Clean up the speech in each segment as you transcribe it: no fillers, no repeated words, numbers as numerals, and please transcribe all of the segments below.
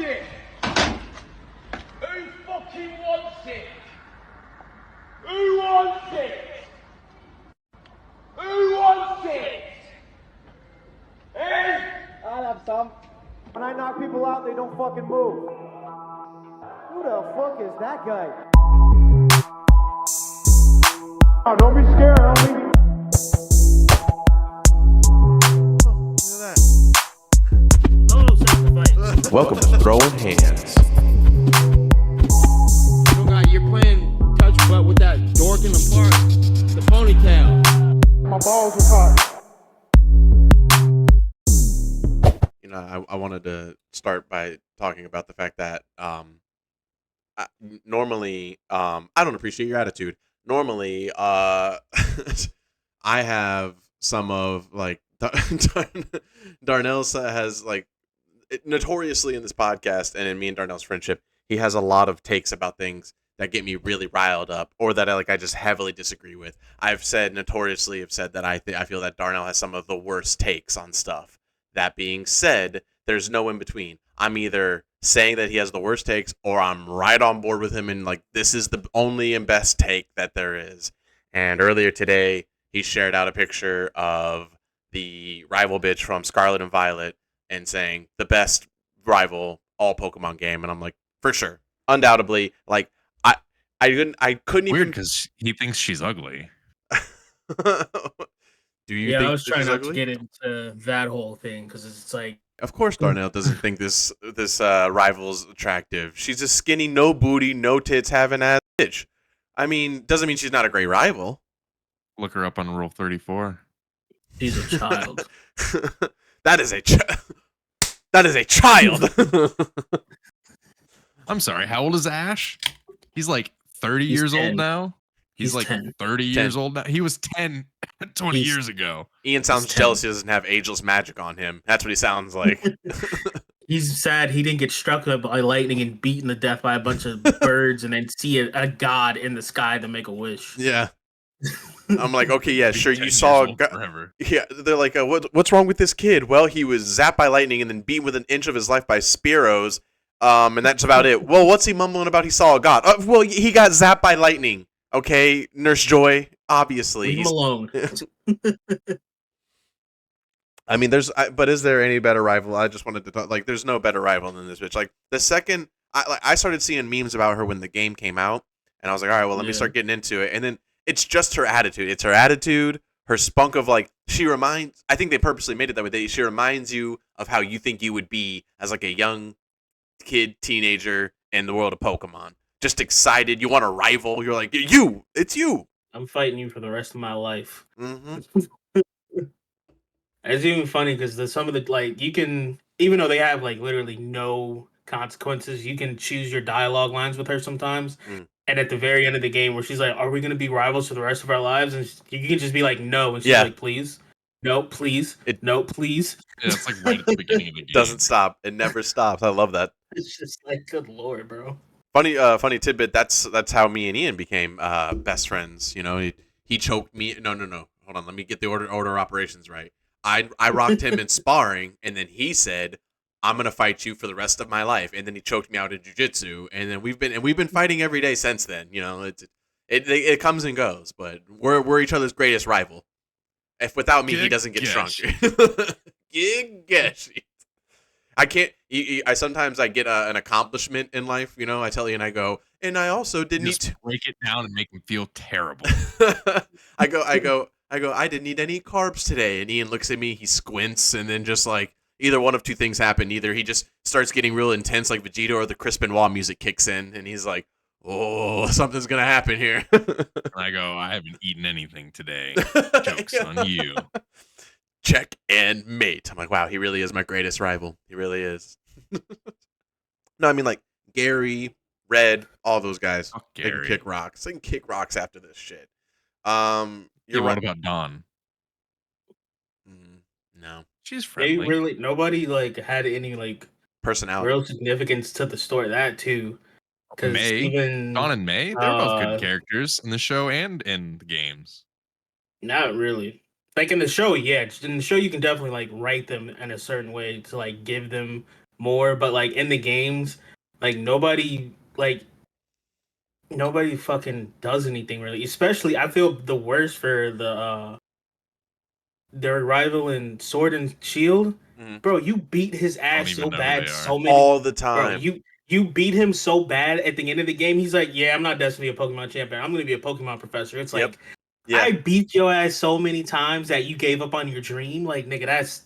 it? Who fucking wants it? Who wants it? Who wants it? Eh? I'll have some. When I knock people out, they don't fucking move. Who the fuck is that guy? Oh, don't be scared, homie. Welcome to Throwing Hands. Oh God, you're playing touch butt with that dork in the park, the ponytail. My balls are hot. You know, I wanted to start by talking about the fact that normally I don't appreciate your attitude. Normally, I have some of like Darnell has like notoriously in this podcast and in me and Darnell's friendship, he has a lot of takes about things that get me really riled up or that I just heavily disagree with. I've said that I feel that Darnell has some of the worst takes on stuff. That being said, there's no in between. I'm either saying that he has the worst takes or I'm right on board with him and like this is the only and best take that there is. And earlier today, he shared out a picture of the rival bitch from Scarlet and Violet and saying the best rival all Pokemon game, and I'm like, for sure, undoubtedly. Like, I couldn't Weird even because he thinks she's ugly. Do you? Yeah, think I was trying not ugly? to get into that whole thing because it's like, Of course, Darnell doesn't think this rival's attractive. She's a skinny, no booty, no tits, having ass bitch. I mean, doesn't mean she's not a great rival. Look her up on Rule 34. she's a child. That is a child. I'm sorry, how old is Ash? He's like 30 He's years 10. old now. He's like 10. 30 years old now. He was 10 20 years ago. Ian sounds jealous he doesn't have ageless magic on him. That's what he sounds like. He's sad he didn't get struck by lightning and beaten to death by a bunch of birds and then see a god in the sky to make a wish. Yeah. I'm like, okay, yeah, sure. 10 You saw years old forever. Yeah, they're like, what's wrong with this kid? Well, he was zapped by lightning and then beaten with an inch of his life by Spearows. And that's about it. Well, what's he mumbling about? He saw a god. Well, he got zapped by lightning. Okay, Nurse Joy. Obviously, Leave him alone. I mean, but is there any better rival? I just wanted to talk. Like, there's no better rival than this bitch. Like, the second I started seeing memes about her when the game came out, and I was like, all right, well, let me start getting into it. And then it's just her attitude. It's her attitude, her spunk of like I think they purposely made it that way. She reminds you of how you think you would be as like a young kid, teenager in the world of Pokemon. Just excited. You want a rival. You're like, it's you. I'm fighting you for the rest of my life. Mm-hmm. It's even funny because some of the like you can, even though they have like literally no consequences, you can choose your dialogue lines with her sometimes. And at the very end of the game, where she's like, "Are we going to be rivals for the rest of our lives?" and you can just be like, "No," and she's like, "Please, no, please, no, please." Yeah, it's like right at the beginning of the game. Doesn't stop. It never stops. I love that. It's just like, good lord, bro. Funny tidbit. That's how me and Ian became best friends. You know, he choked me. No. Hold on. Let me get the order of operations right. I rocked him in sparring, and then he said, "I'm gonna fight you for the rest of my life." And then he choked me out in jiu-jitsu, and then we've been fighting every day since then. You know, it comes and goes, but we're each other's greatest rival. If without me, he doesn't get stronger. I can't. I sometimes I get an accomplishment in life. You know, I tell you, and I go, and I also didn't just break it down and make him feel terrible. I go. I didn't eat any carbs today, and Ian looks at me. He squints, and then just like either one of two things happen. Either he just starts getting real intense, like Vegeta, or the Chris Benoit music kicks in, and he's like, "Oh, something's gonna happen here." I go, "I haven't eaten anything today. Joke's on you." Check and mate. I'm like, wow, he really is my greatest rival. He really is. No, I mean like Gary, Red, all those guys. They can kick rocks. They can kick rocks after this shit. You're right about Dawn. No, she's friendly. Really, nobody like had any like personality, real significance to the story. That too. May, even Dawn and May, they're both good characters in the show and in the games. Not really. Like in the show, yeah. In the show, you can definitely like write them in a certain way to like give them more, but like in the games, like nobody fucking does anything really. Especially, I feel the worst for their rival in Sword and Shield. Bro, you beat his I don't ass even so know who bad they are. so many all the Bro, time. you beat him so bad at the end of the game. He's like, "Yeah, I'm not destined to be a Pokemon champion. I'm going to be a Pokemon professor." It's Yep. like, Yeah. I beat your ass so many times that you gave up on your dream. Like, nigga, that's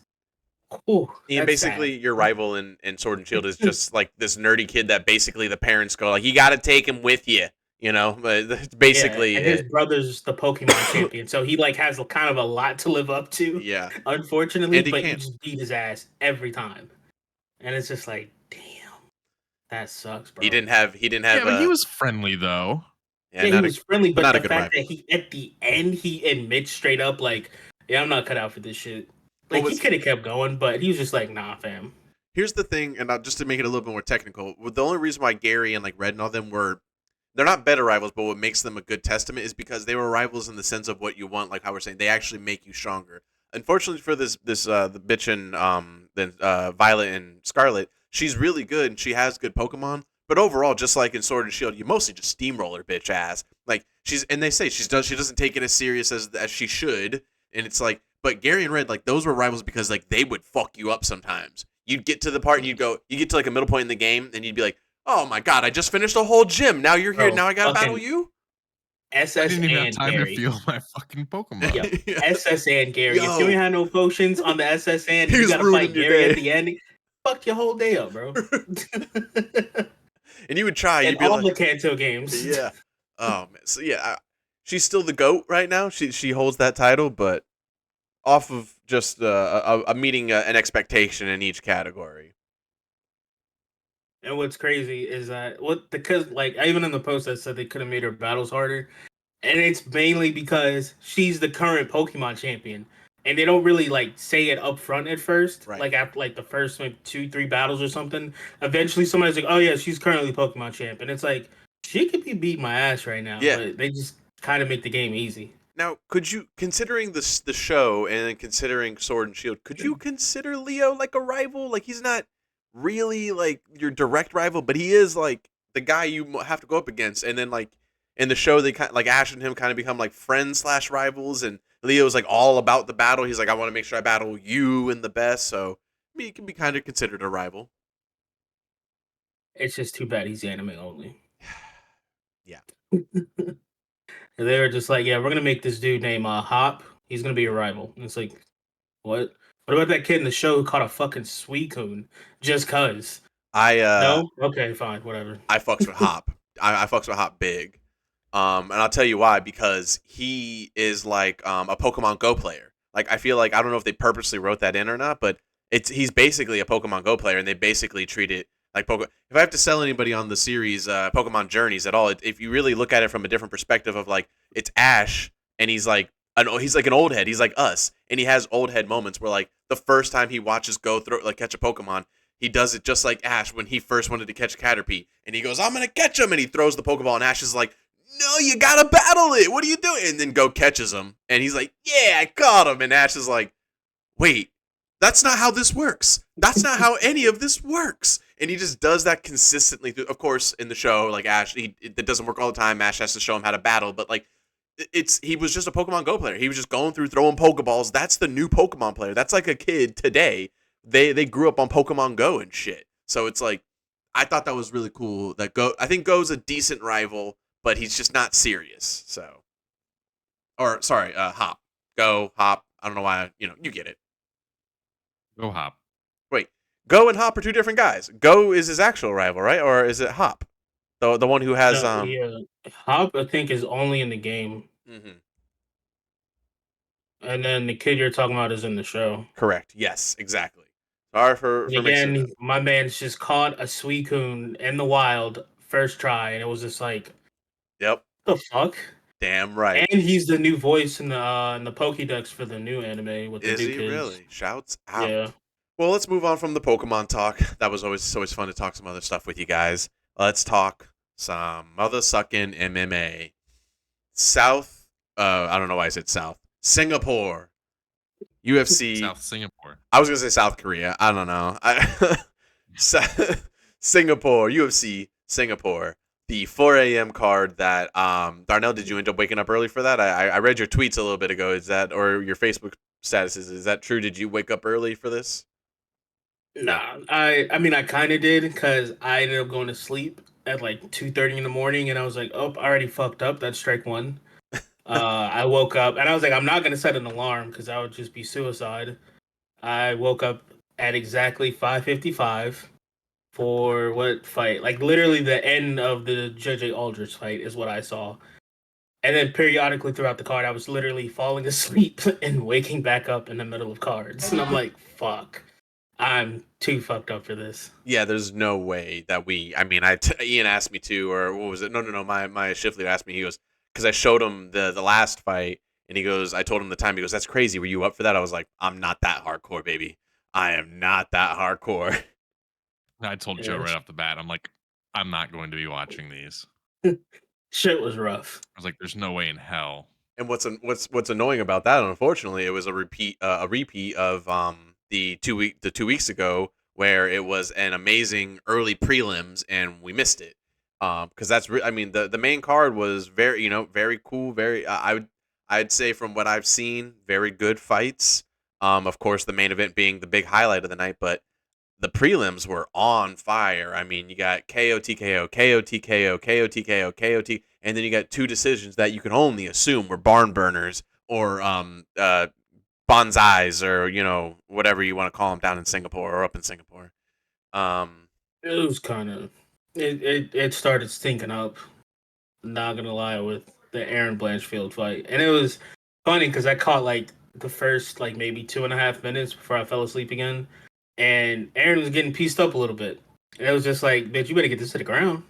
And that's basically, sad. your rival in Sword and Shield is just like this nerdy kid that basically the parents go like, "You got to take him with you," you know. But that's Yeah, basically and his it. brother's the Pokemon champion, so he like has kind of a lot to live up to, Yeah, unfortunately. and he But you can. just beat his ass every time, and it's just like, damn, that sucks, bro. He didn't have. He didn't Yeah, have but he a. was friendly though. Yeah, Yeah, he was friendly, but not a the good fact rival. that he at the end he admits straight up like, yeah, I'm not cut out for this shit. What Like he was? could have kept going, but he was just like, nah, fam. Here's the thing, and just to make it a little bit more technical, the only reason why Gary and like Red and all them were, they're not better rivals, but what makes them a good testament is because they were rivals in the sense of what you want, like how we're saying, they actually make you stronger. Unfortunately for the bitch in Violet and Scarlet, she's really good and she has good Pokemon. But overall, just like in Sword and Shield, you mostly just steamroller bitch ass. Like and they say she doesn't take it as serious as she should, and it's like, but Gary and Red, like those were rivals because like they would fuck you up sometimes. You'd get to the part and you get to like a middle point in the game and you'd be like, oh my god, I just finished a whole gym. Now you're here. Bro, Now I gotta battle fucking you. SS I didn't even have and time to Gary. feel my fucking Pokemon. Yep. Yeah. SS and Gary. If Yo. you ain't had no potions on the SS and He you was gotta ruining fight your Gary day. at the end, fuck your whole day up, bro. And you would try. And You'd be all like, the Kanto games. yeah. Oh man. So yeah, she's still the GOAT right now. She holds that title, but off of just a meeting an expectation in each category. And what's crazy is that because like even in the post that said they could have made her battles harder, and it's mainly because she's the current Pokemon champion, and they don't really like say it up front at first. Right. Like after like the first maybe 2-3 battles or something, eventually somebody's like, "Oh yeah, she's currently Pokemon champ," and it's like she could be beating my ass right now, Yeah. but they just kind of make the game easy. Now, could you, considering the show and then considering Sword and Shield, could you consider Leo like a rival? Like he's not really like your direct rival, but he is like the guy you have to go up against. And then like in the show, they kind of, like Ash and him kind of become like friends / rivals, and Leo's like all about the battle. He's like, I want to make sure I battle you and the best. So I mean, he can be kind of considered a rival. It's just too bad he's anime only. Yeah. And they were just like, yeah, we're gonna make this dude named Hop. He's gonna be a rival. And it's like, what? What about that kid in the show who caught a fucking Suicune just cause? No? Okay, fine, whatever. I fucks with Hop. I fucks with Hop big. And I'll tell you why, because he is like a Pokemon Go player. Like I feel like, I don't know if they purposely wrote that in or not, but he's basically a Pokemon Go player, and they basically treat it like Pokemon. If I have to sell anybody on the series Pokemon Journeys at all, if you really look at it from a different perspective of like, it's Ash and he's like an old head. He's like us, and he has old head moments where like the first time he watches Go catch a Pokemon, he does it just like Ash when he first wanted to catch Caterpie, and he goes, "I'm gonna catch him," and he throws the Pokeball, and Ash is like, "No, you gotta battle it. What are you doing?" And then Go catches him, and he's like, "Yeah, I caught him." And Ash is like, "Wait, that's not how this works. That's not how any of this works." And he just does that consistently. Of course, in the show, like Ash, it doesn't work all the time. Ash has to show him how to battle, but like, he was just a Pokemon Go player. He was just going through throwing Pokeballs. That's the new Pokemon player. That's like a kid today. They grew up on Pokemon Go and shit. So it's like, I thought that was really cool. That I think Go's a decent rival, but he's just not serious. So, or sorry, Hop, Go, Hop. I don't know why. You get it. Go Hop. Wait, Go and Hop are two different guys. Go is his actual rival, right? Or is it Hop, the one who has No, yeah. Hop, I think, is only in the game. Mhm. And then the kid you're talking about is in the show. Correct. Yes, exactly. Sorry for mixing it Again, up. my man's just caught a Suicune in the wild first try, and it was just like, Yep. the fuck? Damn right. And he's the new voice in the Pokédex for the new anime with the Is new he kids. really? Shouts out. Yeah. Well, let's move on from the Pokemon talk. That was always fun to talk some other stuff with you guys. Let's talk some mother sucking MMA. South. I don't know why I said South. Singapore. UFC. South Singapore. I was gonna say South Korea. I don't know. Singapore, UFC Singapore, the 4 a.m. card that Darnell, did you end up waking up early for that? I read your tweets a little bit ago. Is that, or your Facebook statuses? Is that true? Did you wake up early for this? Nah, I mean I kind of did because I ended up going to sleep at like 2:30 in the morning, and I was like, oh, I already fucked up. That's strike one. I woke up and I was like, I'm not gonna set an alarm because that would just be suicide. I woke up at exactly 5:55 for what fight? Like literally the end of the JJ Aldrich fight is what I saw. And then periodically throughout the card, I was literally falling asleep and waking back up in the middle of cards. And I'm like, fuck, I'm too fucked up for this. Yeah, there's no way that we. I mean, Ian asked me to, or what was it? No. My shift leader asked me. He goes, because I showed him the last fight, and he goes, I told him the time. He goes, that's crazy. Were you up for that? I was like, I'm not that hardcore, baby. I am not that hardcore. I told Joe right off the bat, I'm like, I'm not going to be watching these. Shit was rough. I was like, there's no way in hell. And what's annoying about that? Unfortunately, it was a repeat of the 2 weeks ago where it was an amazing early prelims and we missed it. Because I mean the main card was very very cool, very I'd say from what I've seen, very good fights. Of course the main event being the big highlight of the night, but the prelims were on fire. I mean, you got KO, TKO, KO, TKO, KO, TKO, KO, T, and then you got two decisions that you can only assume were barn burners or bonsais or whatever you want to call them down in Singapore or up in Singapore. It was kind of it started stinking up. Not gonna lie, with the Aaron Blanchfield fight, and it was funny because I caught like the first like maybe 2.5 minutes before I fell asleep again. And Aaron was getting pieced up a little bit. And it was just like, bitch, you better get this to the ground.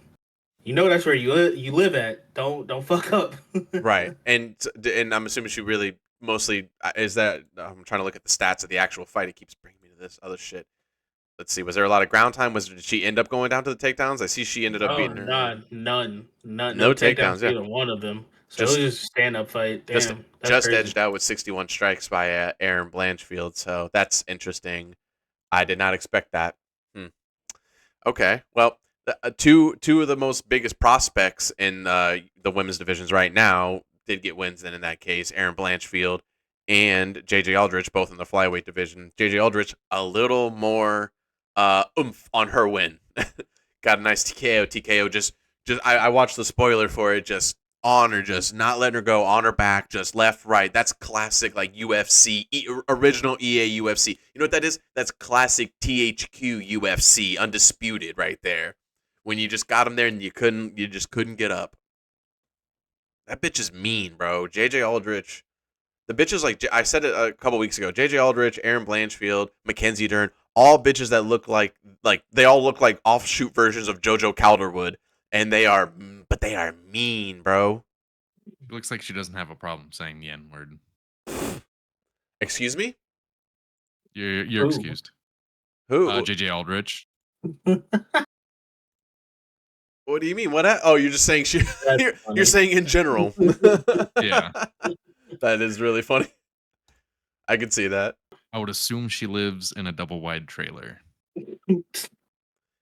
You know that's where you live at. Don't fuck up. Right. And I'm assuming she really mostly is that. I'm trying to look at the stats of the actual fight. It keeps bringing me to this other shit. Let's see. Was there a lot of ground time? Did she end up going down to the takedowns? I see she ended up beating her. None. No takedowns. Yeah. Either one of them. So it was just a stand-up fight. Damn, just edged out with 61 strikes by Aaron Blanchfield. So that's interesting. I did not expect that. Okay, well, two of the most biggest prospects in the women's divisions right now did get wins. Then in that case, Aaron Blanchfield and JJ Aldrich, both in the flyweight division. JJ Aldrich a little more oomph on her win. Got a nice TKO. Just I watched the spoiler for it. Just on her, just not letting her go, on her back, just left, right. That's classic, like UFC, original EA UFC. You know what that is? That's classic THQ UFC, undisputed right there. When you just got him there and you just couldn't get up. That bitch is mean, bro. JJ Aldrich. The bitches, like I said it a couple weeks ago, JJ Aldrich, Aaron Blanchfield, Mackenzie Dern, all bitches that look like they all look like offshoot versions of JoJo Calderwood. And they are mean, bro. It looks like she doesn't have a problem saying the N-word. Excuse me? You're excused. Who? JJ Aldrich. What do you mean? What? You're just saying she. You're saying in general. Yeah. That is really funny. I could see that. I would assume she lives in a double wide trailer.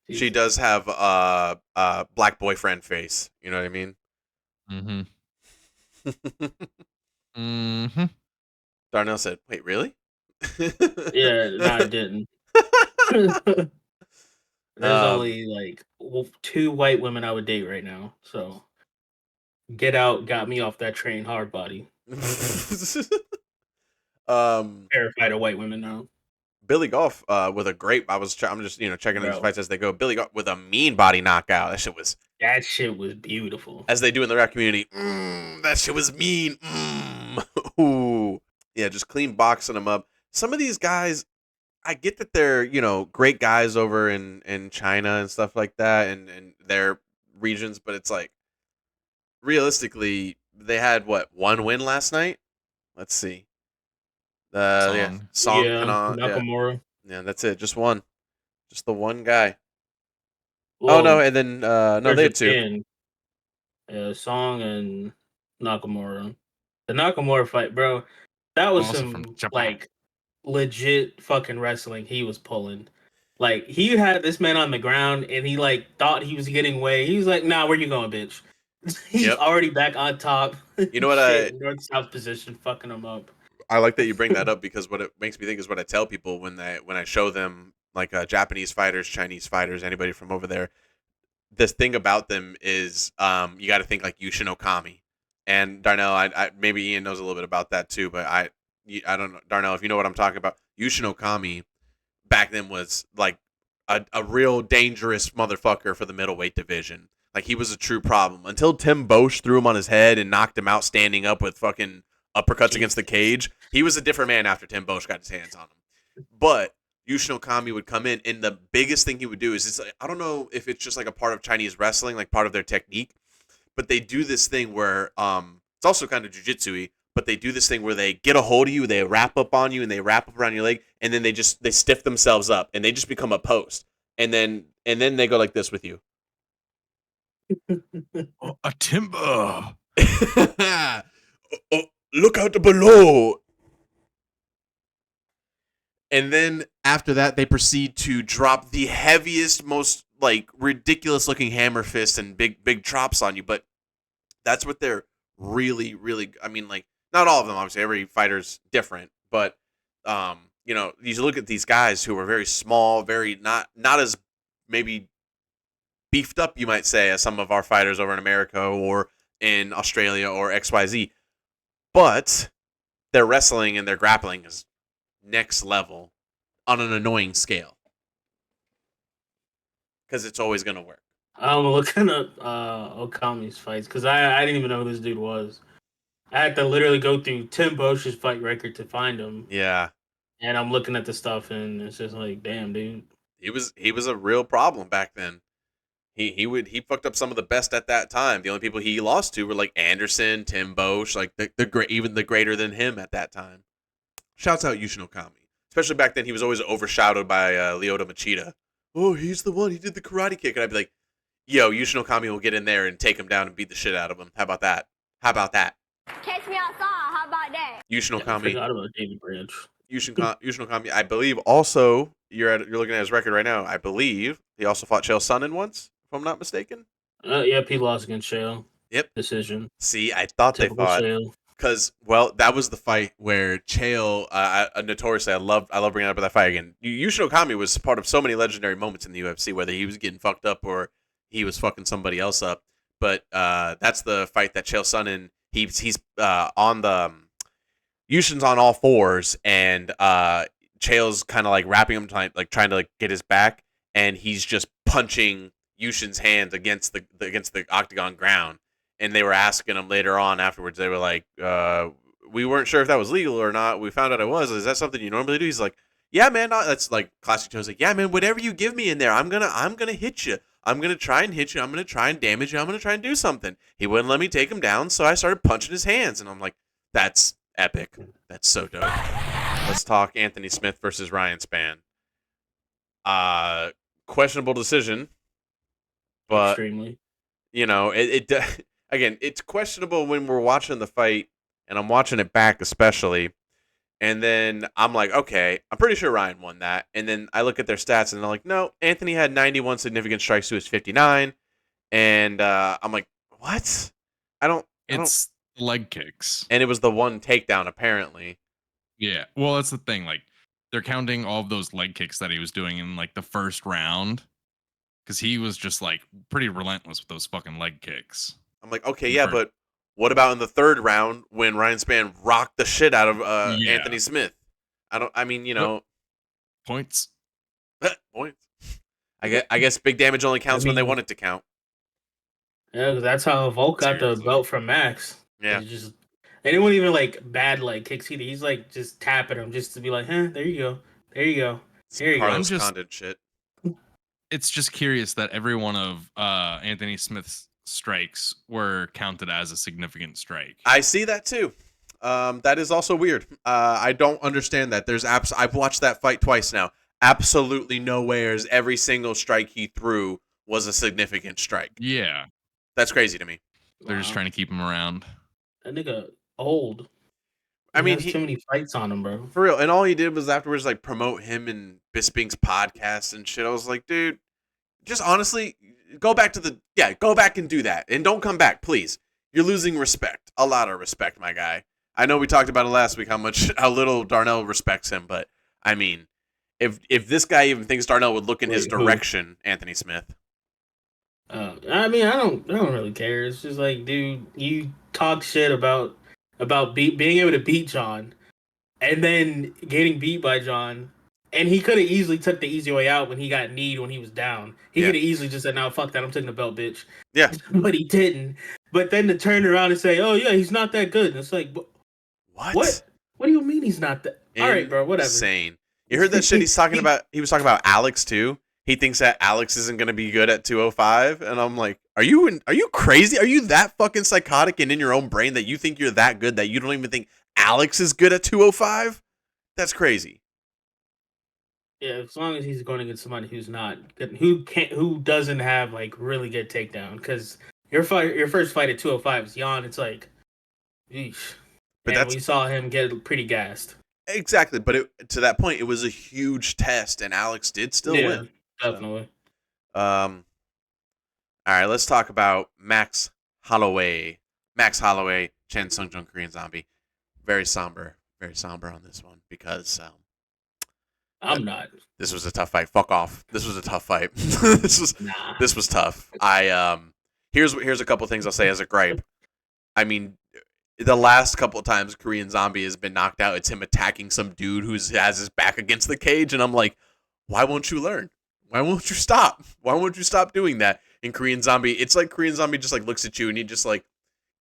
She does have a black boyfriend face. You know what I mean? Mm-hmm. Darnell said, "Wait, really?" Yeah, no, I didn't. There's only like 2 white women I would date right now. So Get Out got me off that train hard body. Terrified of white women now. Billy Goff with a great. I'm just checking these fights as they go. Billy Goff with a mean body knockout. That shit was beautiful. As they do in the rap community. That shit was mean. Ooh. Yeah, just clean boxing them up. Some of these guys, I get that they're great guys over in China and stuff like that, and their regions, but it's like realistically, they had one win last night. Let's see. Song Nakamura. Yeah, that's it. Just one. Just the one guy. Well, no, and then no, they had 2. Song and Nakamura. The Nakamura fight, bro. That was some like legit fucking wrestling he was pulling. Like, he had this man on the ground, and he like thought he was getting away. He was like, "Nah, where you going, bitch?" He's Yep. already back on top. You know what Shit, north-south position, fucking him up. I like that you bring that up because what it makes me think is what I tell people when I show them like Japanese fighters, Chinese fighters, anybody from over there. This thing about them is you got to think like Yushin Okami and Darnell. I maybe Ian knows a little bit about that too, but I don't know, Darnell, if you know what I'm talking about. Yushin Okami back then was like a real dangerous motherfucker for the middleweight division. Like he was a true problem until Tim Bosch threw him on his head and knocked him out standing up with fucking uppercuts against the cage. He was a different man after Tim Bosch got his hands on him. But Yushin Okami would come in, and the biggest thing he would do is it's like, I don't know if it's just like a part of Chinese wrestling, like part of their technique, but they do this thing where it's also kind of jujitsu-y, but they do this thing where they get a hold of you, they wrap up on you, and they wrap up around your leg, and then they stiff themselves up, and they just become a post, and then they go like this with you. A timber. Oh, look out below. And then after that, they proceed to drop the heaviest, most like ridiculous looking hammer fist and big chops on you. But that's what they're really, really. I mean, like not all of them. Obviously, every fighter's different. But you know, you look at these guys who are very small, very not as maybe beefed up, you might say, as some of our fighters over in America or in Australia or XYZ. But their wrestling and their grappling is next level on an annoying scale. Because it's always going to work. I'm looking at Okami's fights because I didn't even know who this dude was. I had to literally go through Tim Bosch's fight record to find him. Yeah. And I'm looking at the stuff, and it's just like, damn, dude. He was a real problem back then. He fucked up some of the best at that time. The only people he lost to were like Anderson, Tim Bosch, like even the greater than him at that time. Shouts out Yushin Okami. Especially back then, he was always overshadowed by Lyoto Machida. Oh, he's the one. He did the karate kick. And I'd be like, yo, Yushin Okami will get in there and take him down and beat the shit out of him. How about that? Catch me outside. How about that? Yushin Okami. I forgot about David Branch. Yushin Okami, I believe also, you're looking at his record right now. I believe he also fought Chael Sonnen once, if I'm not mistaken. Yep, he lost against Chael. Yep. Decision. See, I thought Typical they fought. Chael. Because, well, that was the fight where Chael, notoriously, I love bringing up that fight again. Yushin Okami was part of so many legendary moments in the UFC, whether he was getting fucked up or he was fucking somebody else up. But that's the fight that Chael Sonnen, he's on the, Yushin's on all fours, and Chael's kind of like wrapping him, trying to like get his back, and he's just punching Yushin's hands against the octagon ground. And they were asking him later on afterwards. They were like, "We weren't sure if that was legal or not. We found out it was. Is that something you normally do?" He's like, "Yeah, man. That's like classic." Joe's like, "Yeah, man. Whatever you give me in there, I'm gonna hit you. I'm gonna try and hit you. I'm gonna try and damage you. I'm gonna try and do something." He wouldn't let me take him down, so I started punching his hands, and I'm like, "That's epic. That's so dope." Let's talk Anthony Smith versus Ryan Spann. Questionable decision, but Extremely. you know it again, it's questionable when we're watching the fight, and I'm watching it back especially, and then I'm like, okay, I'm pretty sure Ryan won that, and then I look at their stats, and they're like, no, Anthony had 91 significant strikes to his 59, and I'm like, what? It's leg kicks. And it was the one takedown apparently. Yeah. Well, that's the thing. Like, they're counting all of those leg kicks that he was doing in like the first round, because he was just like pretty relentless with those fucking leg kicks. I'm like, okay, yeah, but what about in the third round when Ryan Spann rocked the shit out of Anthony Smith? Points. Points. I guess big damage only counts when they want it to count. Yeah, because that's how Volk got the belt from Max. Yeah. And it wasn't even like bad leg kicks either. He's like just tapping him just to be like, there you go. There you go. Here you go. Carlos Condon shit. It's just curious that every one of Anthony Smith's strikes were counted as a significant strike. I see that too. That is also weird. I don't understand that. I've watched that fight twice now. Absolutely nowhere is every single strike he threw was a significant strike. Yeah. That's crazy to me. They're just trying to keep him around. That nigga old. I mean, has too many fights on him, bro. For real. And all he did was afterwards like promote him and Bisping's podcast and shit. I was like, dude, just honestly, go back and do that. And don't come back, please. You're losing respect. A lot of respect, my guy. I know we talked about it last week, how little Darnell respects him, but I mean, if this guy even thinks Darnell would look in his direction, Anthony Smith. I mean, I don't really care. It's just like, dude, you talk shit about being able to beat John, and then getting beat by John, and he could have easily took the easy way out when he got kneed when he was down. He could have easily just said, "No, fuck that, I'm taking the belt, bitch." Yeah, but he didn't. But then to turn around and say, "Oh yeah, he's not that good," and it's like, what? What do you mean he's not that? All right, bro, whatever. Insane. You heard that shit he's talking about? He was talking about Alex too. He thinks that Alex isn't going to be good at 205, and I'm like, are you crazy? Are you that fucking psychotic and in your own brain that you think you're that good that you don't even think Alex is good at 205? That's crazy. Yeah, as long as he's going against somebody who's not good, who doesn't have like really good takedown, because your first fight at 205 is Jan. It's like, eesh. But we saw him get pretty gassed. Exactly, but to that point, it was a huge test, and Alex did still win. Definitely. All right, let's talk about Max Holloway. Max Holloway, Chan Sung Jung, Korean Zombie. Very somber on this one because I'm not. This was a tough fight. Fuck off. This was a tough fight. This was tough. Here's a couple things I'll say as a gripe. I mean, the last couple of times Korean Zombie has been knocked out, it's him attacking some dude who has his back against the cage, and I'm like, why won't you learn? Why won't you stop? Why won't you stop doing that? In Korean Zombie, it's like Korean Zombie just like looks at you and he just like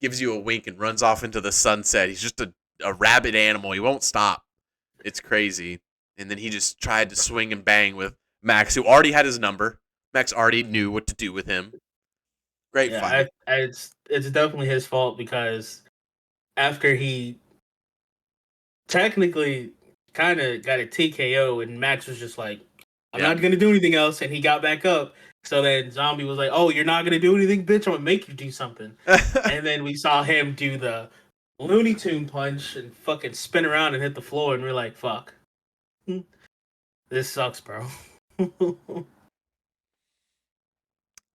gives you a wink and runs off into the sunset. He's just a rabid animal. He won't stop. It's crazy. And then he just tried to swing and bang with Max, who already had his number. Max already knew what to do with him. Great fight. It's definitely his fault because after he technically kind of got a TKO and Max was just like, I'm not going to do anything else. And he got back up. So then Zombie was like, oh, you're not going to do anything, bitch? I'm going to make you do something. And then we saw him do the Looney Tune punch and fucking spin around and hit the floor. And we're like, fuck. This sucks, bro.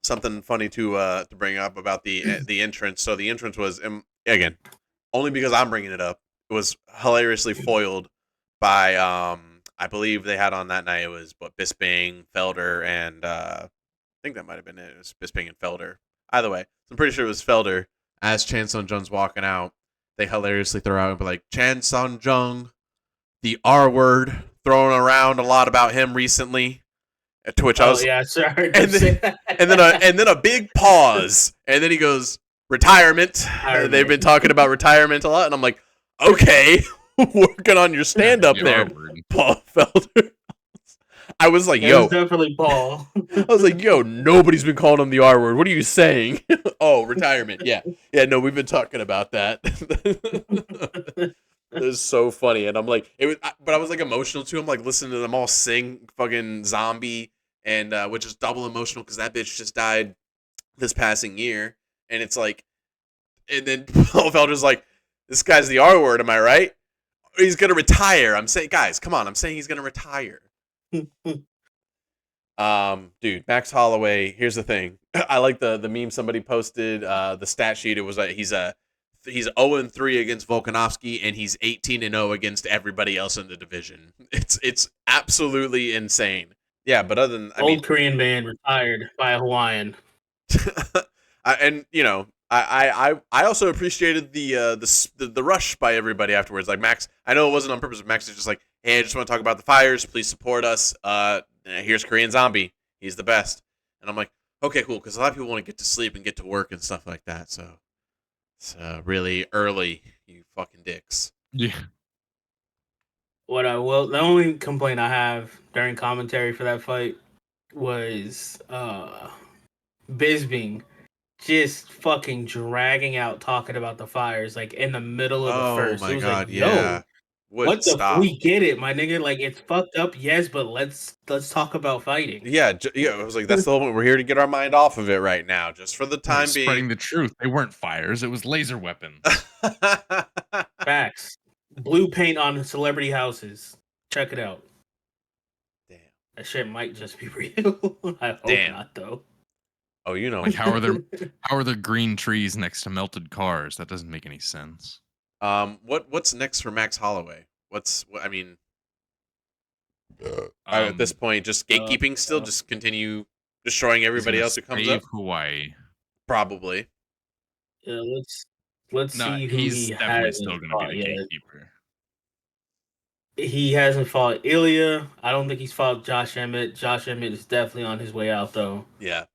Something funny to bring up about the entrance. So the entrance was, again, only because I'm bringing it up, it was hilariously foiled by I believe they had on that night, it was Bisping, Felder, and I think that might have been it. It was Bisping and Felder. Either way, I'm pretty sure it was Felder. As Chan Sung Jung's walking out, they hilariously throw out and be like, Chan Sung Jung, the R word, throwing around a lot about him recently. To which I was, yeah, sorry. And then a big pause, and then he goes, retirement. They've been talking about retirement a lot, and I'm like, okay. Working on your stand up there, Paul Felder. I was like, yo. It was definitely Paul. I was like, yo, nobody's been calling him the R word. What are you saying? Oh, retirement. Yeah. Yeah, no, we've been talking about that. It was so funny. And I'm like, but I was like emotional too. I'm like listening to them all sing fucking Zombie, and which is double emotional because that bitch just died this passing year. And it's like, and then Paul Felder's like, this guy's the R word, am I right? He's gonna retire. I'm saying, guys, come on. I'm saying he's gonna retire. Dude, Max Holloway. Here's the thing. I like the meme somebody posted. The stat sheet. It was like he's 0-3 against Volkanovski, and he's 18-0 against everybody else in the division. It's absolutely insane. Yeah, but other than old Korean man retired by a Hawaiian. And you know. I also appreciated the rush by everybody afterwards. Like Max, I know it wasn't on purpose, but Max is just like, hey, I just want to talk about the fires. Please support us. Here's Korean Zombie. He's the best. And I'm like, okay, cool, because a lot of people want to get to sleep and get to work and stuff like that. So it's really early, you fucking dicks. Yeah. The only complaint I have during commentary for that fight was Bisping just fucking dragging out talking about the fires like in the middle of the first. Oh my it was god, like, yeah. What the we get it, my nigga. Like it's fucked up, yes, but let's talk about fighting. Yeah, I was like, that's the whole point. We're here to get our mind off of it right now, just for the time being. Spreading the truth. They weren't fires, it was laser weapons. Facts. Blue paint on celebrity houses. Check it out. Damn. That shit might just be real. I hope Damn. not, though. Oh, you know. Like how are there green trees next to melted cars? That doesn't make any sense. What's next for Max Holloway? I mean, at this point, just gatekeeping still, just continue destroying everybody else who comes up. Hawaii. Probably. Yeah, let's No, see who he's he definitely hasn't still going to fought be the yet. gatekeeper. He hasn't fought Ilya. I don't think he's fought Josh Emmett. Josh Emmett is definitely on his way out, though. Yeah.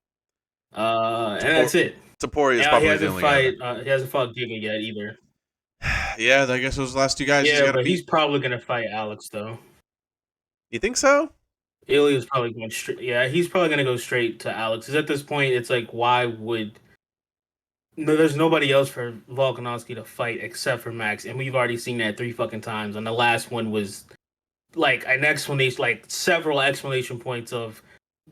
And that's it. Tapori is Yeah, probably the only guy. he hasn't fought Giga yet either. Yeah, I guess those last two guys he's Yeah, got to but beat. he's probably gonna fight Alex though. You think so? Ilya's probably going straight. Yeah, he's probably gonna go straight to Alex. Because at this point, it's like, why would? No, there's nobody else for Volkanovski to fight except for Max, and we've already seen that 3 fucking times. And the last one was like an explanation, like several explanation points of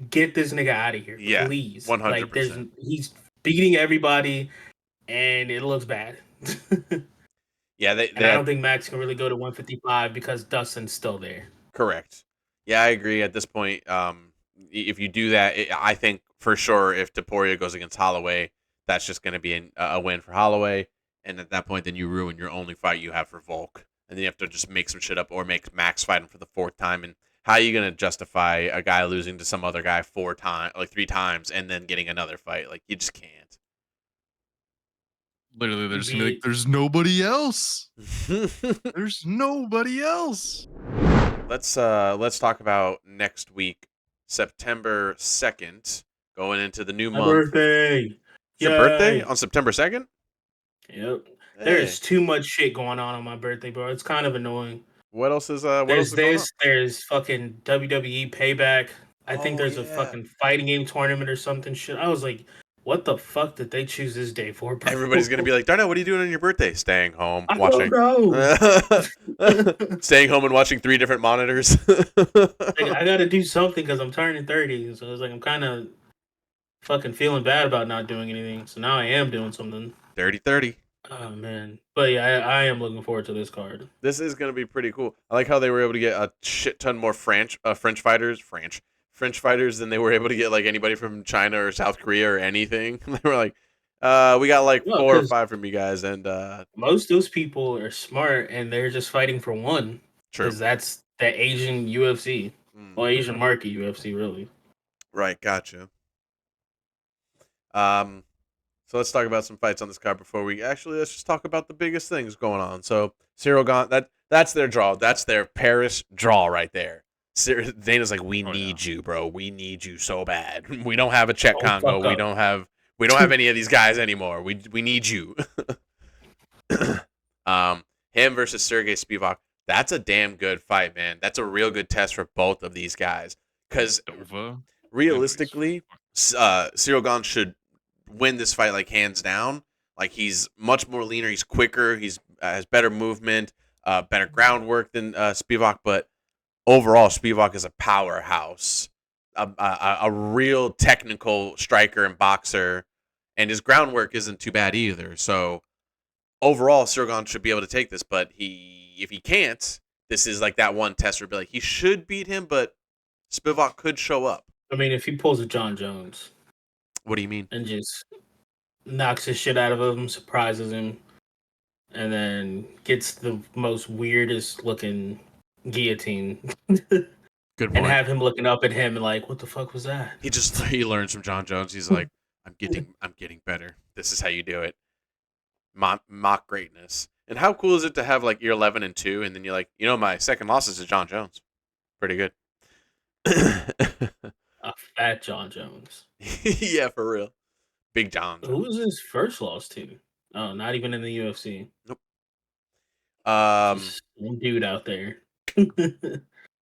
get this nigga out of here, Yeah, please. 100%. Like, he's beating everybody, and it looks bad. Yeah, I don't think Max can really go to 155 because Dustin's still there. Correct. Yeah, I agree. At this point, if you do that, I think for sure if Taporia goes against Holloway, that's just going to be a win for Holloway. And at that point, then you ruin your only fight you have for Volk. And then you have to just make some shit up or make Max fight him for the 4th time. And how are you going to justify a guy losing to some other guy 3 times, and then getting another fight? Like, you just can't. Literally, they're just gonna be like, there's nobody else. There's nobody else. Let's talk about next week, September 2nd, going into the new month. Birthday. It's your birthday on September 2nd? Yep. Hey. There's too much shit going on my birthday, bro. It's kind of annoying. What else is going on? There's fucking WWE Payback. I think there's a fucking fighting game tournament or something shit. I was like, what the fuck did they choose this day for, bro? Everybody's gonna be like, Darnell, what are you doing on your birthday? Staying home, watching. Don't know. Staying home and watching 3 different monitors. Like, I gotta do something because I'm turning 30, so it's like I'm kind of fucking feeling bad about not doing anything. So now I am doing something. Dirty 30. Oh man, but yeah, I am looking forward to this card. This is gonna be pretty cool. I like how they were able to get a shit ton more French fighters than they were able to get like anybody from China or South Korea or anything. They were like, we got like 4 or 5 from you guys, and most of those people are smart and they're just fighting for one. True. Because that's the Asian UFC. Well, Asian market UFC, really. Right, gotcha. So let's talk about some fights on this card before let's just talk about the biggest things going on. So Cyril Gane, that's their draw. That's their Paris draw right there. Dana's like, we need you, bro. We need you so bad. We don't have a Czech Congo. We don't have any of these guys anymore. We need you. Him versus Sergey Spivak. That's a damn good fight, man. That's a real good test for both of these guys. Because realistically, Cyril Gane should win this fight like hands down. Like, he's much more leaner. He's quicker. He's has better movement, better groundwork than Spivak. But overall, Spivak is a powerhouse, a real technical striker and boxer, and his groundwork isn't too bad either. So overall, Cyril Gane should be able to take this. But if he can't, this is like that one test where be like, he should beat him, but Spivak could show up. I mean, if he pulls a John Jones. What do you mean? And just knocks his shit out of him, surprises him, and then gets the most weirdest looking guillotine. Good point. And have him looking up at him and like, what the fuck was that? He learns from John Jones. He's like, I'm getting better. This is how you do it. Mock greatness. And how cool is it to have like you're 11-2, and then you're like, my second loss is to John Jones. Pretty good. A fat John Jones. Yeah, for real. Big John Jones. Who was his first loss to? Oh, not even in the UFC. Nope. Just some dude out there.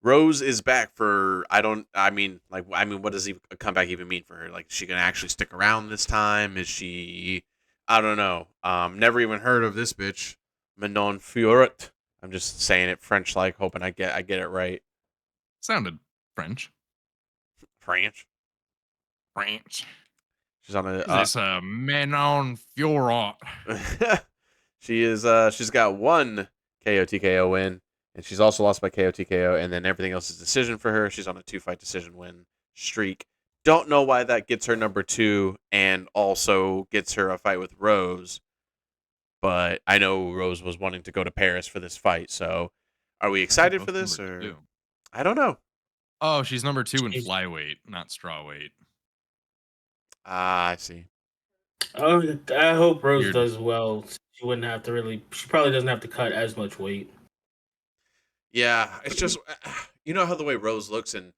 Rose is back for what does a comeback even mean for her? Like, is she gonna actually stick around this time? Is she? I don't know. Never even heard of this bitch. Manon Fiorot. I'm just saying it French like, hoping I get it right. Sounded French. French. She's on a this Manon Fiorot. She is she's got 1 KO TKO win, and she's also lost by KO TKO, and then everything else is decision for her. She's on a 2-fight decision win streak. Don't know why that gets her number 2 and also gets her a fight with Rose, but I know Rose was wanting to go to Paris for this fight. So, are we excited for this, or I don't know? Oh, she's number 2 in She's- flyweight, not strawweight. Ah, I see. Oh, I hope Rose Weird. does well. She wouldn't have to really. She probably doesn't have to cut as much weight. Yeah, it's just you know how the way Rose looks, and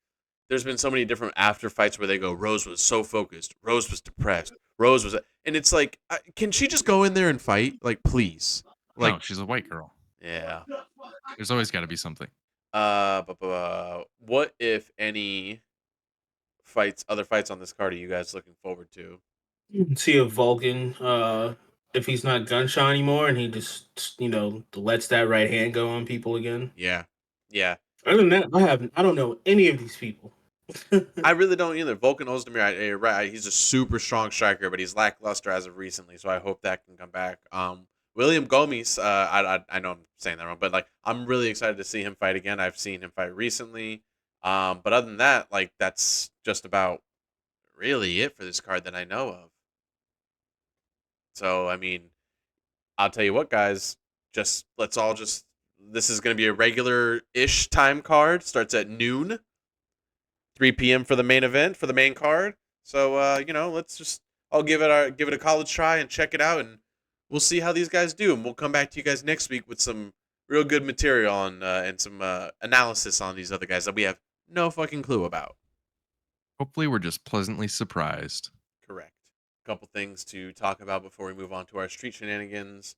there's been so many different after fights where they go, Rose was so focused, Rose was depressed, Rose was, and it's like, can she just go in there and fight, like, please? Like, No, she's a white girl. yeah. There's always got to be something. What if any other fights on this card are you guys looking forward to? See if Vulcan, if he's not gunshot anymore, and he just lets that right hand go on people again. Yeah. Other than that, I don't know any of these people. I really don't either. Vulcan Ozdemir, you're right. He's a super strong striker, but he's lackluster as of recently, so I hope that can come back. William Gomes, I know I'm saying that wrong, but like I'm really excited to see him fight again. I've seen him fight recently. But other than that, like that's just about really it for this card that I know of. So I mean, I'll tell you what, guys, this is gonna be a regular-ish time card. Starts at noon. 3 p.m. for the main event, for the main card. So I'll give it a college try and check it out, and we'll see how these guys do. And we'll come back to you guys next week with some real good material on and some analysis on these other guys that we have no fucking clue about. Hopefully, we're just pleasantly surprised. Correct. A couple things to talk about before we move on to our street shenanigans.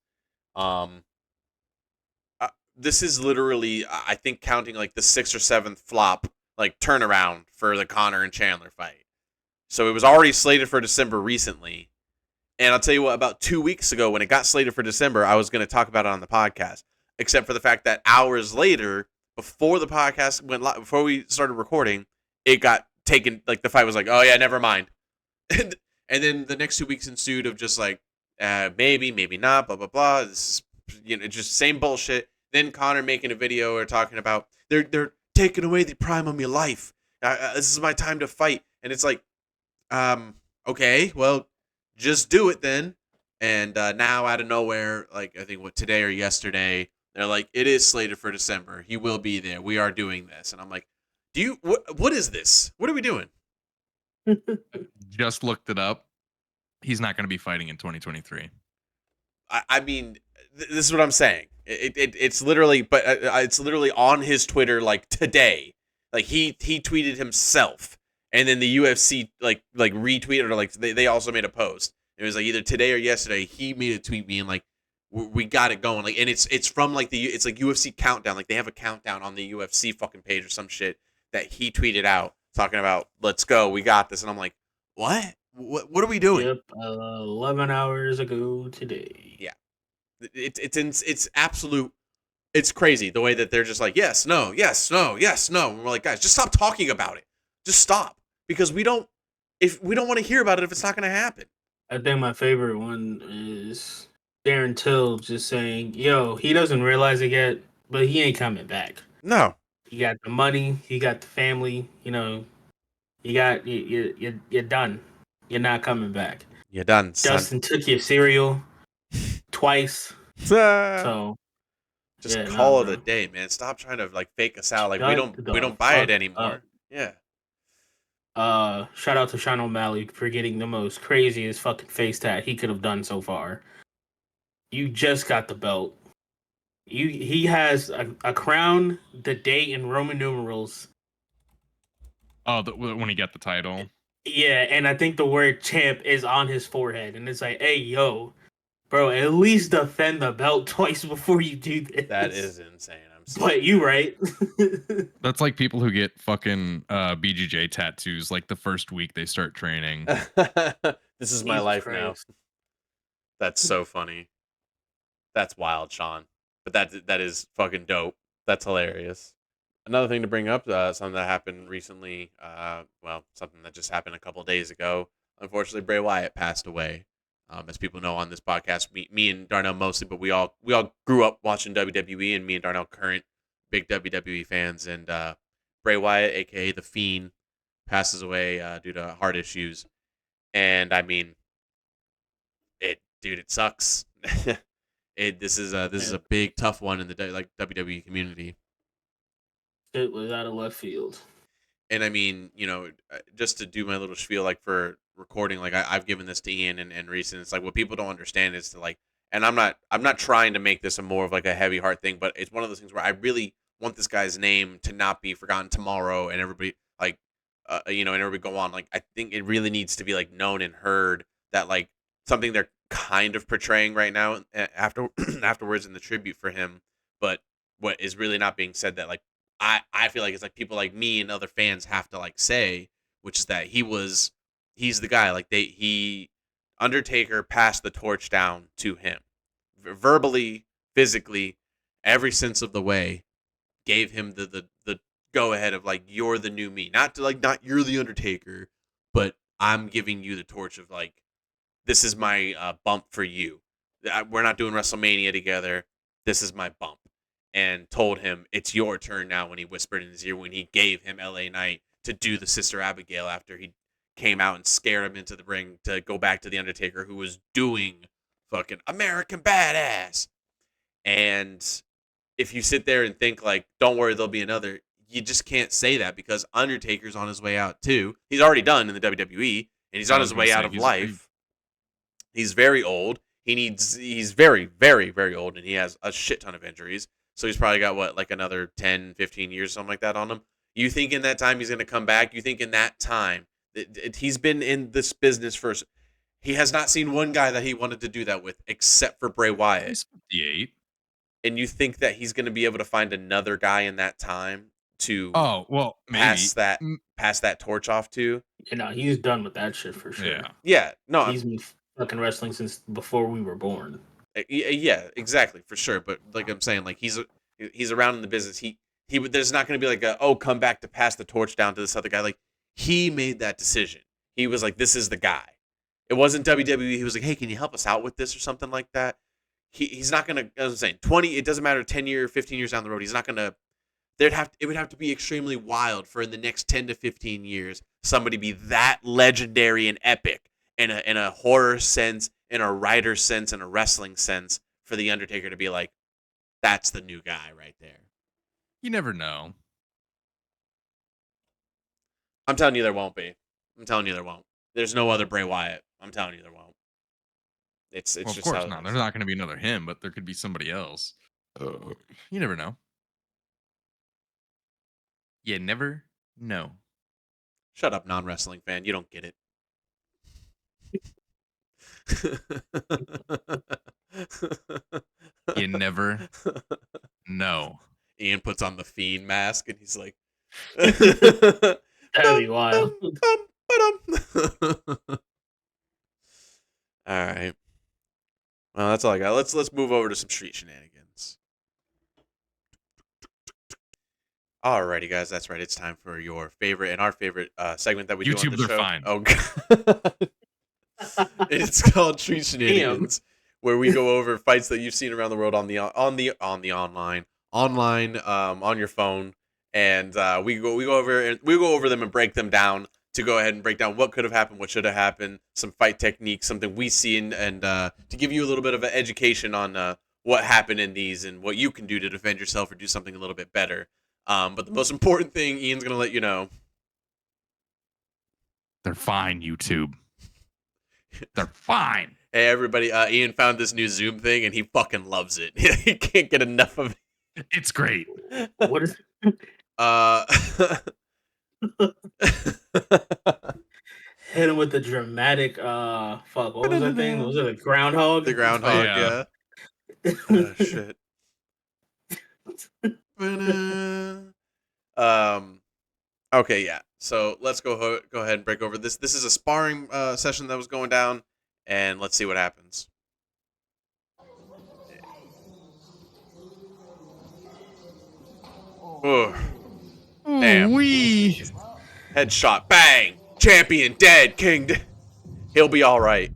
This is literally, I think, counting like the 6th or 7th flop, like turnaround for the Conor and Chandler fight. So it was already slated for December recently. And I'll tell you what, about 2 weeks ago when it got slated for December, I was going to talk about it on the podcast, except for the fact that hours later, before the podcast went live, before we started recording, it got taken, like the fight was like, oh yeah, never mind. And then the next 2 weeks ensued of just like, maybe not, blah, blah, blah. This is, just same bullshit. Then Conor making a video or talking about, they're taking away the prime of my life. This is my time to fight. And it's like, okay, well, just do it then. And now out of nowhere, like I think today or yesterday, they're like, it is slated for December. He will be there. We are doing this. And I'm like, what is this? What are we doing? Just looked it up. He's not going to be fighting in 2023. I mean, this is what I'm saying. It's literally, but it's literally on his Twitter like today. Like he tweeted himself, and then the UFC like retweeted or like they also made a post. It was like either today or yesterday. He made a tweet being like, "We got it going." Like, and it's from like it's like UFC countdown. Like they have a countdown on the UFC fucking page or some shit that he tweeted out talking about, "Let's go, we got this." And I'm like, "What? What are we doing?" Yep, 11 hours ago today. Yeah. It's absolute. It's crazy the way that they're just like yes, no, yes, no, yes, no. And we're like, guys, just stop talking about it. Just stop, because we don't want to hear about it if it's not going to happen. I think my favorite one is Darren Till just saying, "Yo, he doesn't realize it yet, but he ain't coming back. No, He got the money, he got the family. You're done. You're not coming back. you're done, son. Dustin took your cereal twice, so." Just Yeah, call it bro. a day, man. Stop trying to like fake us out. Like Shut we the don't buy it fuck anymore. up. Yeah. Shout out to Sean O'Malley for getting the most craziest fucking face tat he could have done so far. You just got the belt. He has a crown, the date in Roman numerals. Oh, when he got the title. Yeah, and I think the word champ is on his forehead, and it's like, hey, yo, bro, at least defend the belt twice before you do this. That is insane. I'm sorry. But you right. That's like people who get fucking BJJ tattoos like the first week they start training. This is my Jesus life now. Christ. That's so funny. That's wild, Sean. But that is fucking dope. That's hilarious. Another thing to bring up, something that happened recently. Something that just happened a couple days ago. Unfortunately, Bray Wyatt passed away. As people know on this podcast, me and Darnell mostly, but we all grew up watching WWE, and me and Darnell current big WWE fans. And Bray Wyatt, aka the Fiend, passes away due to heart issues. And I mean, it sucks. This is a big tough one in the WWE community. It was out of left field. And I mean, just to do my little spiel, like for recording, like I've given this to Ian and Reese, and it's like what people don't understand is to like, and I'm not trying to make this a more of like a heavy heart thing, but it's one of those things where I really want this guy's name to not be forgotten tomorrow, and everybody like, and everybody go on. Like I think it really needs to be like known and heard that like something they're kind of portraying right now afterwards in the tribute for him, but what is really not being said that like. I feel like it's like people like me and other fans have to like say, which is that he's the guy. Like Undertaker passed the torch down to him, verbally, physically, every sense of the way, gave him the go ahead of like you're the new me, not you're the Undertaker, but I'm giving you the torch of like this is my bump for you. We're not doing WrestleMania together. This is my bump. And told him it's your turn now when he whispered in his ear when he gave him LA Knight to do the Sister Abigail after he came out and scared him into the ring to go back to the Undertaker, who was doing fucking American Badass. And if you sit there and think like, don't worry, there'll be another, you just can't say that because Undertaker's on his way out too. He's already done in the WWE and he's on his way out of life. He's very old. He's very, very, very old and he has a shit ton of injuries. So he's probably got, what, like another 10, 15 years, something like that on him. You think in that time he's going to come back? You think in that time, he's been in this business first. He has not seen one guy that he wanted to do that with except for Bray Wyatt. He's 58. And you think that he's going to be able to find another guy in that time to pass that torch off to? He's done with that shit for sure. Yeah. No, he's been fucking wrestling since before we were born. Yeah, exactly, for sure. But like I'm saying, like he's around in the business. He there's not going to be like come back to pass the torch down to this other guy. Like he made that decision. He was like, this is the guy. It wasn't WWE. He was like, hey, can you help us out with this or something like that? He's not going to. As I'm saying, 20. It doesn't matter. 10 years, 15 years down the road, he's not going to. It would have to be extremely wild for in the next 10 to 15 years somebody be that legendary and epic in a horror sense, in a writer sense, in a wrestling sense, for the Undertaker to be like, that's the new guy right there. You never know. I'm telling you there won't be. I'm telling you there won't. There's no other Bray Wyatt. I'm telling you there won't. It's well, just of course not. There's not going to be another him, but there could be somebody else. You never know. You never know. Shut up, non-wrestling fan. You don't get it. You never know. Ian puts on the Fiend mask and he's like, that'd be wild. All right. Well, that's all I got. Let's move over to some street shenanigans. Alrighty, guys, that's right. It's time for your favorite and our favorite segment that we do on the show. They're fine. Oh, God. It's called Street Shenanigans, where we go over fights that you've seen around the world on the online, on your phone, and we go over them and break them down to go ahead and break down what could have happened, what should have happened, some fight techniques, something we see, and to give you a little bit of an education on what happened in these and what you can do to defend yourself or do something a little bit better. But the most important thing, Ian's gonna let you know. They're fine, YouTube. They're fine. Hey, everybody. Ian found this new Zoom thing, and he fucking loves it. He can't get enough of it. It's great. What is hit him with the dramatic fuck. What was that thing? Was it a groundhog? The groundhog, yeah. Shit. Okay, yeah. So let's go ahead and break over this. This is a sparring session that was going down, and let's see what happens. Oh, damn. Wee. Headshot, bang. Champion dead. King. He'll be all right.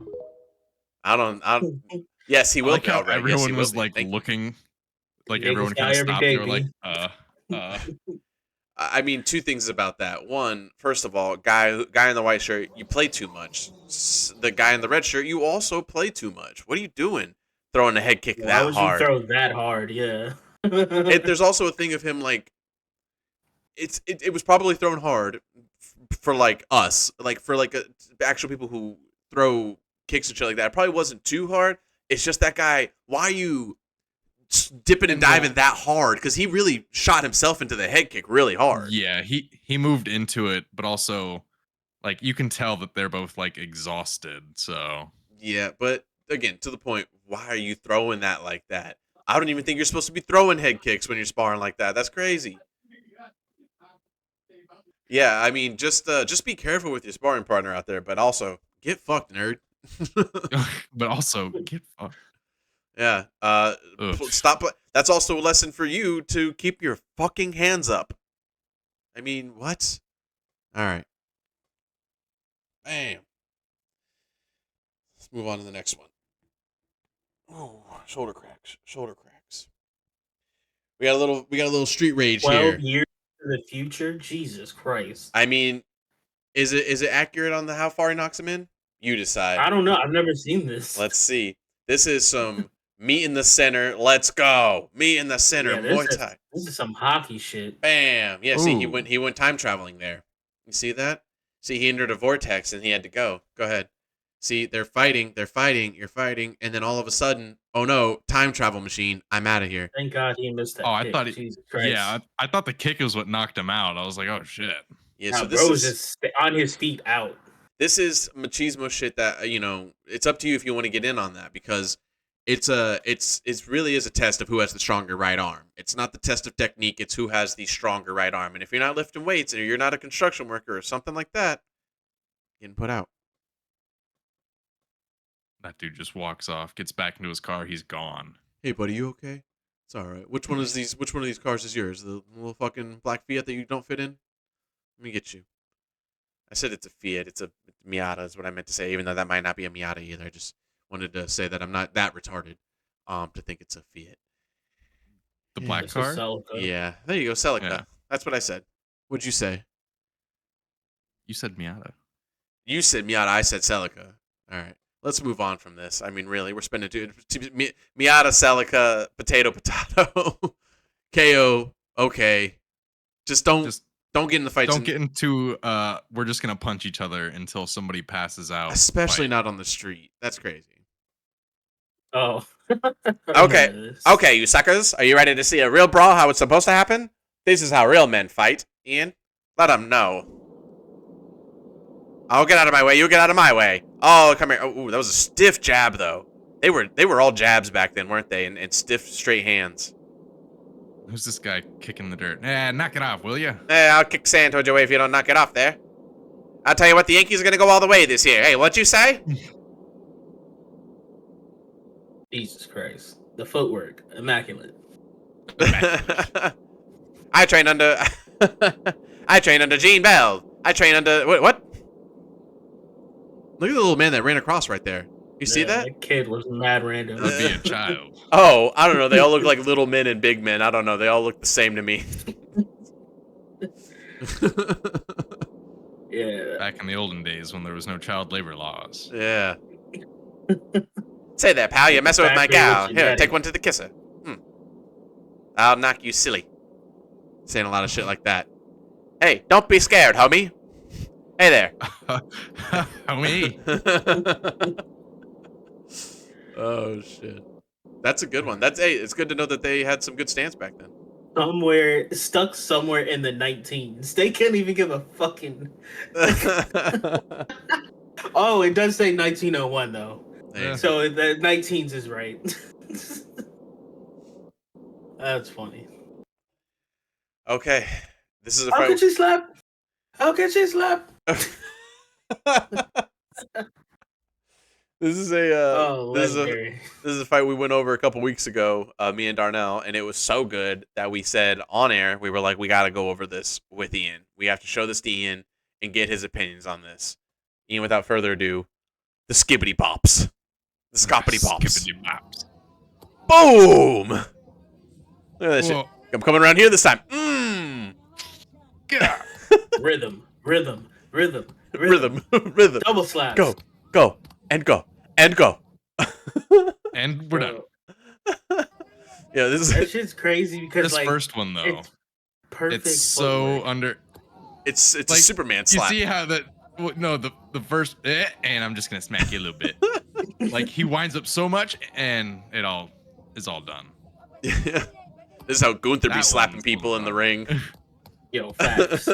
I don't. Yes, he I will like be how all right. Yes, he everyone will was be. like Thank you. looking, like Niggas everyone die kind of every stopped. day, They were like, B. I mean, two things about that. One, first of all, guy in the white shirt, you play too much. The guy in the red shirt, you also play too much. What are you doing? Throwing a head kick Why that would you hard? throw that hard? Yeah. There's also a thing of him like it was probably thrown hard for like us, like for like actual people who throw kicks and shit like that. It probably wasn't too hard. It's just that guy. Why are you dipping and diving that hard? Because he really shot himself into the head kick really hard. yeah, he moved into it, but also like you can tell that they're both like exhausted. So Yeah, but again, to the point, why are you throwing that like that? I don't even think you're supposed to be throwing head kicks when you're sparring like that. That's crazy. Yeah, I mean, just be careful with your sparring partner out there, but also get fucked, nerd. but also get fucked. Yeah. Ugh. Stop. That's also a lesson for you to keep your fucking hands up. I mean, what? All right. Bam. Let's move on to the next one. Oh, shoulder cracks. Shoulder cracks. We got a little street rage 12 here. years in the future? Jesus Christ. I mean, is it accurate on how far he knocks him in? You decide. I don't know. I've never seen this. Let's see. This is some meet in the center. Let's go. Meet in the center. Yeah, Muay Thai. this is some hockey shit. Bam. Yeah, see, Ooh. he went time traveling there. You see that? See, he entered a vortex and he had to go. Go ahead. See, you're fighting, and then all of a sudden, oh no, time travel machine. I'm out of here. Thank God he missed that. Oh, I kick. thought Jesus Christ. yeah, I thought the kick was what knocked him out. I was like, oh shit. Yeah, Nah, so bro was just on his feet out. this is machismo shit that it's up to you if you want to get in on that, because it's really is a test of who has the stronger right arm. It's not the test of technique, it's who has the stronger right arm. And if you're not lifting weights or you're not a construction worker or something like that, getting put out. That dude just walks off, gets back into his car, he's gone. Hey buddy, you okay? It's all right. Which one of these cars is yours? The little fucking black Fiat that you don't fit in? Let me get you. I said it's a Fiat. It's a Miata is what I meant to say, even though that might not be a Miata either. I just wanted to say that I'm not that retarded to think it's a Fiat. The black It's a car? Celica. Yeah. There you go, Celica. Yeah. That's what I said. What'd you say? You said Miata. You said Miata. I said Celica. All right. Let's move on from this. I mean, really, we're spending Miata, Celica, potato, KO. Okay. Just don't get in the fights. Don't get into we're just gonna punch each other until somebody passes out. Especially fight. not on the street. That's crazy. Oh. Okay. Okay, you suckers. Are you ready to see a real brawl, how it's supposed to happen? This is how real men fight. Ian, let them know. Oh, get out of my way. You get out of my way. Oh, come here. Oh, that was a stiff jab, though. They were all jabs back then, weren't they? And stiff, straight hands. Who's this guy kicking the dirt? Knock it off, will you? Hey, I'll kick sand towards your way if you don't knock it off there. I'll tell you what, the Yankees are going to go all the way this year. Hey, what'd you say? Jesus Christ. The footwork. Immaculate. I train under... I train under Gene Bell. I train under... What? Look at the little man that ran across right there. You see that? That kid was mad random. Would be a child. Oh, I don't know. They all look like little men and big men. I don't know. They all look the same to me. Yeah. Back in the olden days when there was no child labor laws. Yeah. Say there, pal. You're messing with my gal. Here, take one to the kisser. I'll knock you silly. Saying a lot of shit like that. Hey, don't be scared, homie. Hey there. Homie. Oh shit. That's a good one. It's good to know that they had some good stance back then. Stuck somewhere in the 19s. They can't even give a fucking. Oh, it does say 1901 though. Yeah. So the 19s is right. That's funny. Okay. This is a How fight. could you slap? How could you slap? This is a this legendary. is a fight we went over a couple weeks ago, me and Darnell, and it was so good that we said on air, we were like, we got to go over this with Ian. We have to show this to Ian and get his opinions on this. Ian, without further ado, the skibbity bops. The scoppity pops. Skippity bops. Boom! Look at that shit. Whoa. I'm coming around here this time. Mmm. God. Rhythm. Rhythm. Double slaps. Go. And go. And we're done. Yeah, this That is shit's crazy because This like first one though, it's perfect. it's so footwork. under. it's Like, a Superman slap. You see how that? No, the first, and I'm just gonna smack you a little bit. Like he winds up so much, and it all is all done. Yeah. This is how Gunther be That slapping one's people in the fun. ring. Yo, facts.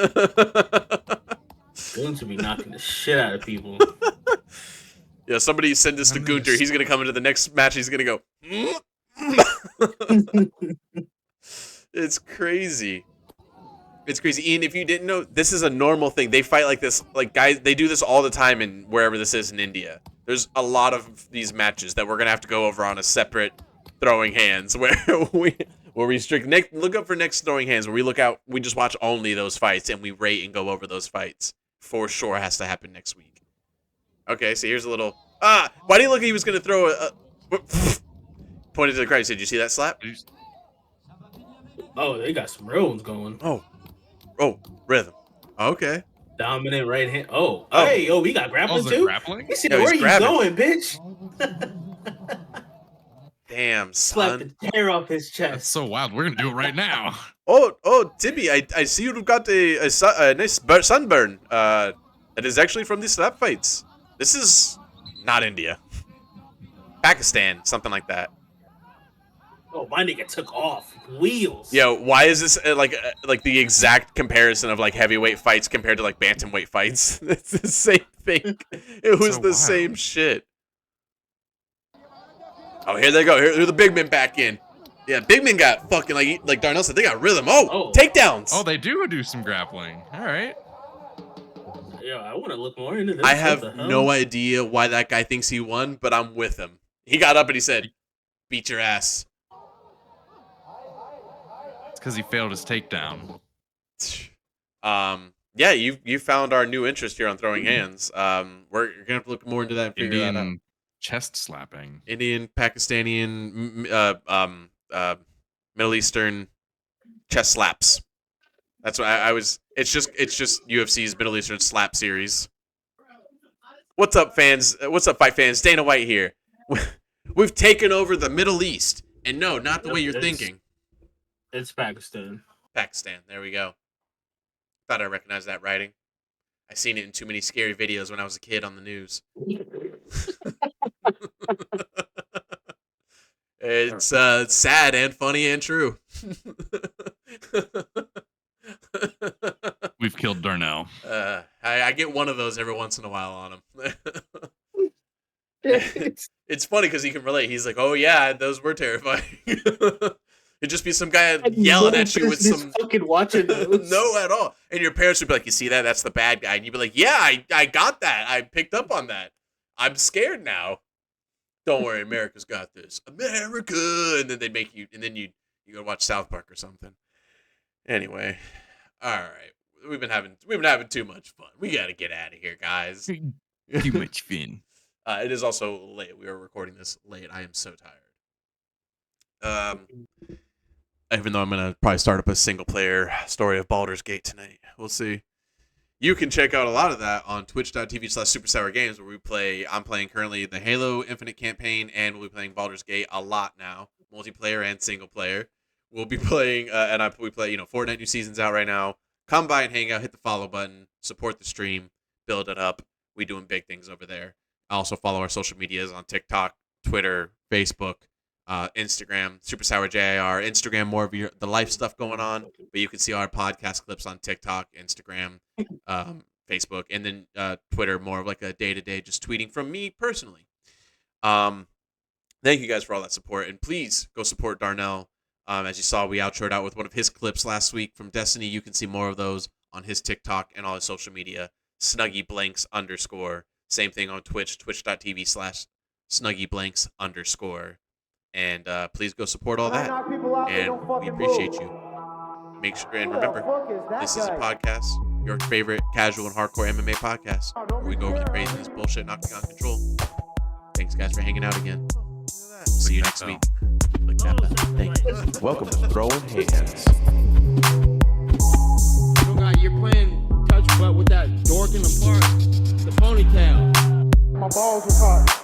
Gunther be knocking the shit out of people. Yeah, somebody send this to I'm gonna Gunther. He's gonna come into the next match. He's gonna go. It's crazy. It's crazy. Ian, if you didn't know, this is a normal thing. They fight like this. Like guys, they do this all the time in wherever this is in India. There's a lot of these matches that we're gonna have to go over on a separate throwing hands where we restrict. Look up for next throwing hands where we just watch only those fights and we rate and go over those fights. For sure has to happen next week. Okay, so here's a little. Why do you look like he was gonna throw a pointed to the crowd? Did you see that slap? Oh, they got some real ones going. Oh, rhythm. Okay. Dominant right hand. Oh, Oh. hey, yo, we got grappling Also too. grappling. You see Yo, where he's you grabbing. going, bitch? Damn, Slapped son. the hair off his That's chest. so wild. We're gonna do it right now. Oh, Tibby, I see you've got a nice sunburn. That is actually from these slap fights. This is not India. Pakistan, something like that. Oh, my nigga took off wheels. Yo, why is this like the exact comparison of like heavyweight fights compared to like bantamweight fights? It's the same thing. It was So the wild. same shit. Oh, here they go. Here are the big men back in. Yeah, big men got fucking like Darnell said, they got rhythm. Oh, takedowns. Oh, they do some grappling. All right. Yeah, I want to look more into this. I What have the hell? no idea why that guy thinks he won, but I'm with him. He got up and he said, "Beat your ass." It's because he failed his takedown. Yeah, you found our new interest here on throwing hands. We're gonna have to look more into that and figure that out. Indian chest slapping. Indian, Pakistani, Middle Eastern chest slaps. That's what I was. It's just UFC's Middle Eastern slap series. What's up, fans? What's up, fight fans? Dana White here. We've taken over the Middle East, and no, not the way you're thinking. It's Pakistan. Pakistan. There we go. Thought I recognized that writing. I seen it in too many scary videos when I was a kid on the news. It's sad and funny and true. We've killed Darnell. I get one of those every once in a while on him. It's funny because he can relate. He's like, "Oh yeah, those were terrifying." It'd just be some guy yelling at you with some fucking watching those. no at all, and your parents would be like, "You see that? That's the bad guy," and you'd be like, "Yeah, I got that. I picked up on that. I'm scared now." Don't worry, America's got this. America, and then they make you, and then you go watch South Park or something. Anyway, all right, we've been having too much fun. We got to get out of here, guys. Too much fun. It is also late. We are recording this late. I am so tired. Even though I'm gonna probably start up a single player story of Baldur's Gate tonight. We'll see. You can check out a lot of that on twitch.tv/SuperSour Games, where we play. I'm playing currently the Halo Infinite campaign, and we'll be playing Baldur's Gate a lot now, multiplayer and single player. We'll be playing, we play, Fortnite new season's out right now. Come by and hang out, hit the follow button, support the stream, build it up. We doing big things over there. Also follow our social medias on TikTok, Twitter, Facebook, Instagram, SuperSour JIR. Instagram, more of the life stuff going on, but you can see our podcast clips on TikTok, Instagram, Facebook, and then Twitter, more of like a day-to-day just tweeting from me personally. Thank you guys for all that support, and please go support Darnell. As you saw, we outroed out with one of his clips last week from Destiny. You can see more of those on his TikTok and all his social media, SnuggyBlanks_. Same thing on Twitch, twitch.tv/SnuggyBlanks_. And please go support all that. And we appreciate you. Make sure and remember, this is a podcast, your favorite casual and hardcore MMA podcast, where we go over the craziness, bullshit, and Octagon control. Thanks Thanks, guys, for hanging out again. See you next week. Like that. Thanks. Welcome to Throwing Hands. You're playing touch butt with that dork in the park. The ponytail. My balls was hot.